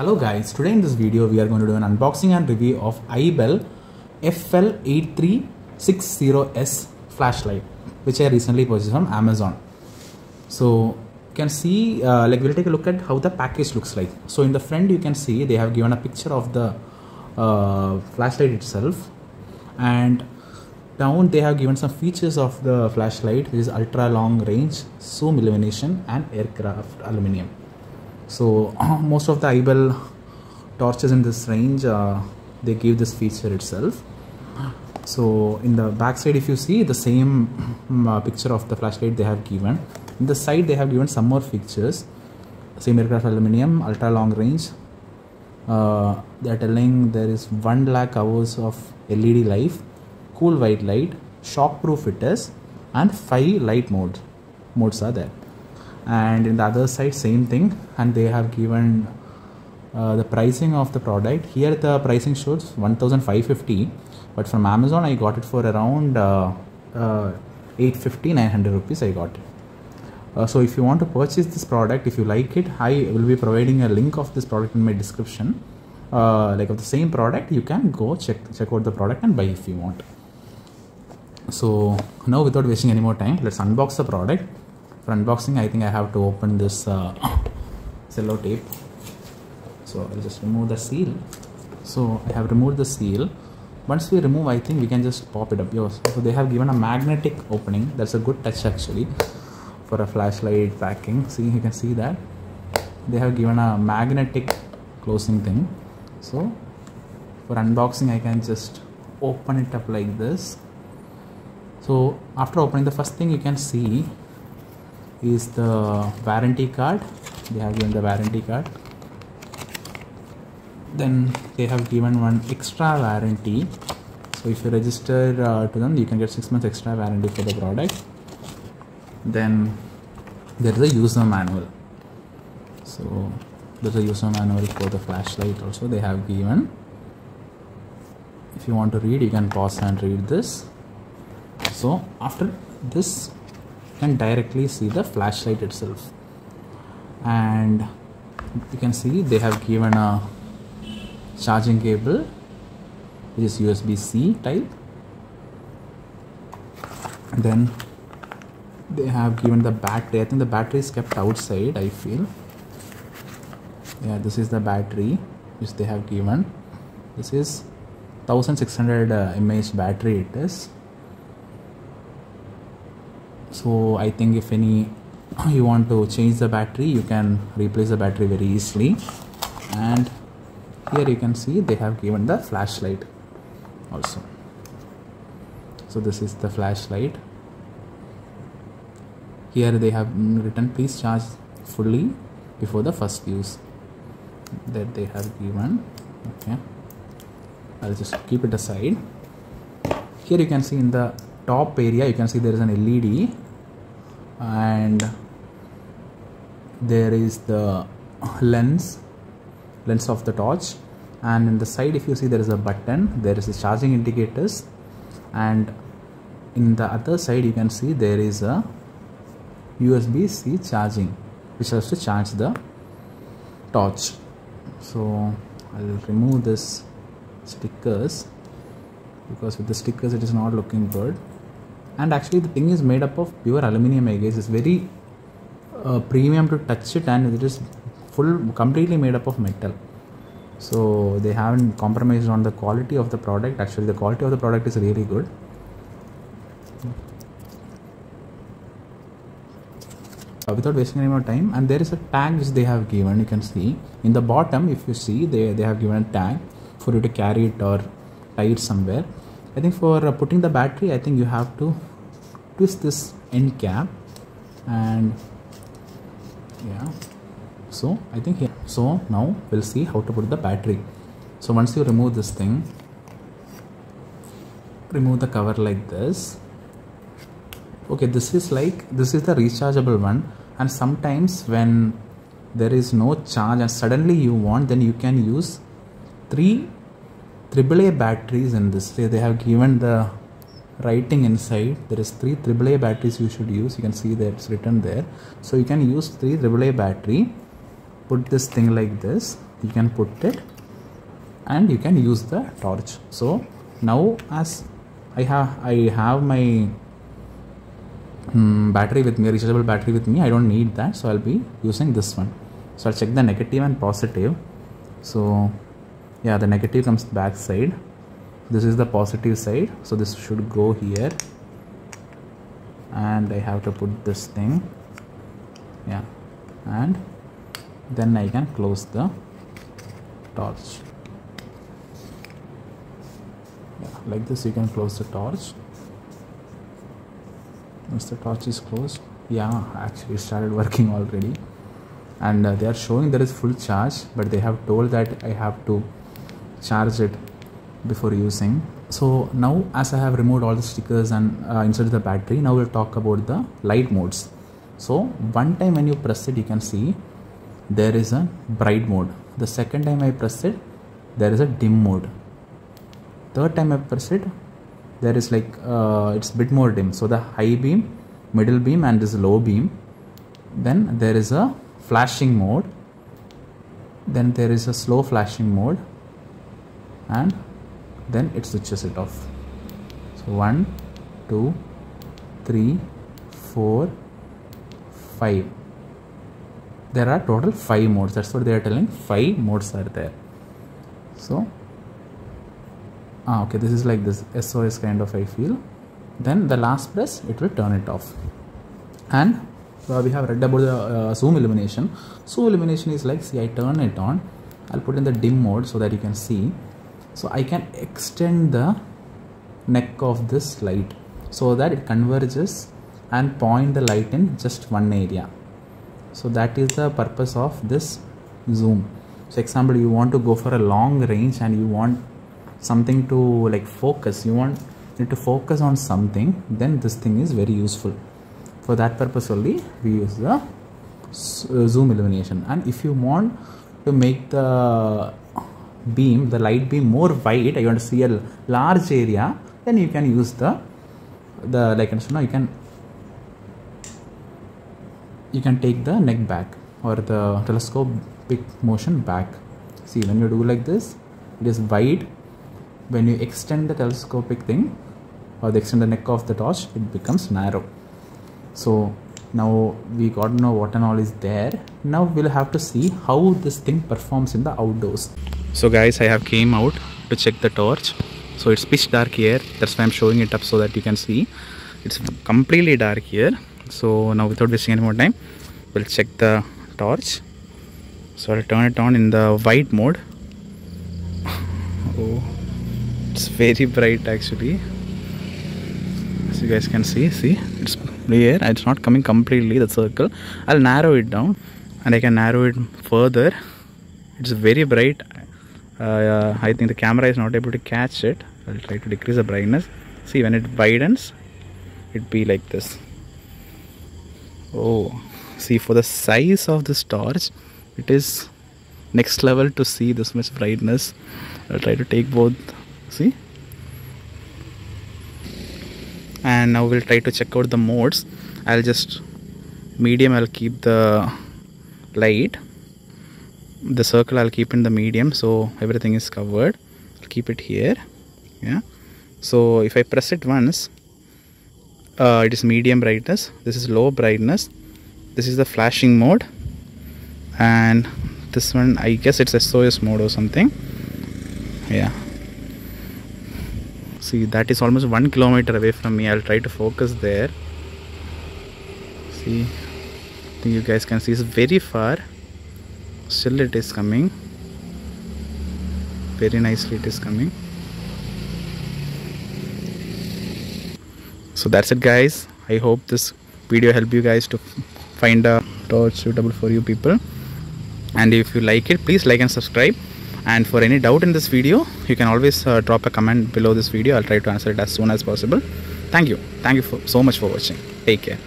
Hello guys, today in this video we are going to do an unboxing and review of IBELL FL8360S flashlight, which I recently purchased from Amazon. So you can see, we'll take a look at how the package looks like. So in the front you can see they have given a picture of the flashlight itself, and down they have given some features of the flashlight, which is ultra long range, zoom illumination and aircraft aluminium. So most of the IBELL torches in this range, they give this feature itself. So in the back side, if you see the same picture of the flashlight they have given, in the side they have given some more features. Same aircraft aluminium, ultra long range. They are telling there is 1 lakh hours of LED life, cool white light, shock proof it is, and 5 light modes are there. And in the other side same thing, and they have given the pricing of the product. Here the pricing shows 1550, but from Amazon I got it for around 850-900 rupees I got it. So if you want to purchase this product, if you like it, I will be providing a link of this product in my description, like of the same product. You can go check out the product and buy if you want. So now without wasting any more time, let's unbox the product. For unboxing, I think I have to open this cello tape. So I'll just remove the seal. So I have removed the seal. Once we remove, I think we can just pop it up. So they have given a magnetic opening. That's a good touch actually for a flashlight packing. See, you can see that they have given a magnetic closing thing. So for unboxing, I can just open it up like this. So after opening, the first thing you can see is the warranty card. They have given the warranty card. Then they have given one extra warranty. So if you register to them, you can get 6 months extra warranty for the product. Then there is a user manual. So there's a user manual for the flashlight also they have given. If you want to read, you can pause and read this. So after this, you can directly see the flashlight itself, and you can see they have given a charging cable, which is USB-C type. Then they have given the battery. I think the battery is kept outside, I feel. Yeah, this is the battery which they have given. This is 1600 mAh battery it is. So I think if you want to change the battery, you can replace the battery very easily. And here you can see they have given the flashlight also. So this is the flashlight. Here they have written, please charge fully before the first use, that they have given. Okay, I'll just keep it aside. Here you can see in the top area, you can see there is an LED, and there is the lens of the torch, and in the side if you see there is a button, there is a charging indicators, and in the other side you can see there is a USB-C charging which has to charge the torch. So I'll remove this stickers, because with the stickers it is not looking good. And actually the thing is made up of pure aluminium, I guess. It's very premium to touch it, and it is completely made up of metal. So they haven't compromised on the quality of the product. Actually the quality of the product is really good. Without wasting any more time, and there is a tag which they have given. You can see in the bottom, if you see, they have given a tag for you to carry it or tie it somewhere. I think for putting the battery, I think you have to twist this end cap, and yeah, so I think here. So now we'll see how to put the battery. So once you remove this thing, remove the cover like this. Okay, this is the rechargeable one, and sometimes when there is no charge and suddenly you want, then you can use 3 AAA batteries in this. They have given the writing inside. There is 3 AAA batteries you should use. You can see that it's written there. So you can use 3 AAA battery, put this thing like this, you can put it and you can use the torch. So now as I have my battery with me, rechargeable battery with me, I don't need that, so I'll be using this one. So I'll check the negative and positive. So yeah, the negative comes back side, this is the positive side, so this should go here, and I have to put this thing, yeah, and then I can close the torch. Yeah, like this you can close the torch. Once the torch is closed, yeah, actually it started working already, and they are showing there is full charge, but they have told that I have to charge it before using. So now as I have removed all the stickers and inserted the battery, now we'll talk about the light modes. So one time when you press it, you can see there is a bright mode. The second time I press it, there is a dim mode. Third time I press it, there is like it's a bit more dim. So the high beam, middle beam, and this low beam. Then there is a flashing mode. Then there is a slow flashing mode, and then it switches it off. So 1, 2, 3, 4, 5. There are total 5 modes. That's what they are telling. 5 modes are there. So okay, this is like this SOS kind of, I feel. Then the last press, it will turn it off. And we have read about the zoom illumination. Zoom illumination is like, see, I turn it on, I'll put in the dim mode so that you can see. So I can extend the neck of this light so that it converges and point the light in just one area. So that is the purpose of this zoom. So example, you want to go for a long range and you want something to like focus, you need to focus on something, then this thing is very useful. For that purpose only we use the zoom illumination. And if you want to make the beam, the light beam more wide, you want to see a large area, then you can use the like, you can take the neck back or the telescopic motion back. See, when you do like this, it is wide. When you extend the telescopic thing or extend the neck of the torch, it becomes narrow. So now we got to know what and all is there. Now we'll have to see how this thing performs in the outdoors. So guys, I have came out to check the torch. So it's pitch dark here, that's why I'm showing it up so that you can see. It's completely dark here. So now without wasting any more time, we'll check the torch. So I'll turn it on in the white mode. Oh, it's very bright actually, as you guys can see. It's here, it's not coming completely the circle. I'll narrow it down and I can narrow it further. It's very bright. I think the camera is not able to catch it. I'll try to decrease the brightness. See, when it widens, it be like this. Oh, see, for the size of this torch, it is next level to see this much brightness. I'll try to take both. See, and now we'll try to check out the modes. I'll just medium, I'll keep the light. The circle I'll keep in the medium, so everything is covered. I'll keep it here. Yeah, so if I press it once, it is medium brightness, this is low brightness, this is the flashing mode, and this one I guess it's SOS mode or something. Yeah, see, that is almost 1 kilometer away from me. I'll try to focus there. See, I think you guys can see it's very far. Still it is coming. Very nicely it is coming. So that's it guys. I hope this video helped you guys to find a torch suitable for you people. And if you like it, please like and subscribe. And for any doubt in this video, you can always drop a comment below this video. I'll try to answer it as soon as possible. Thank you so much for watching. Take care.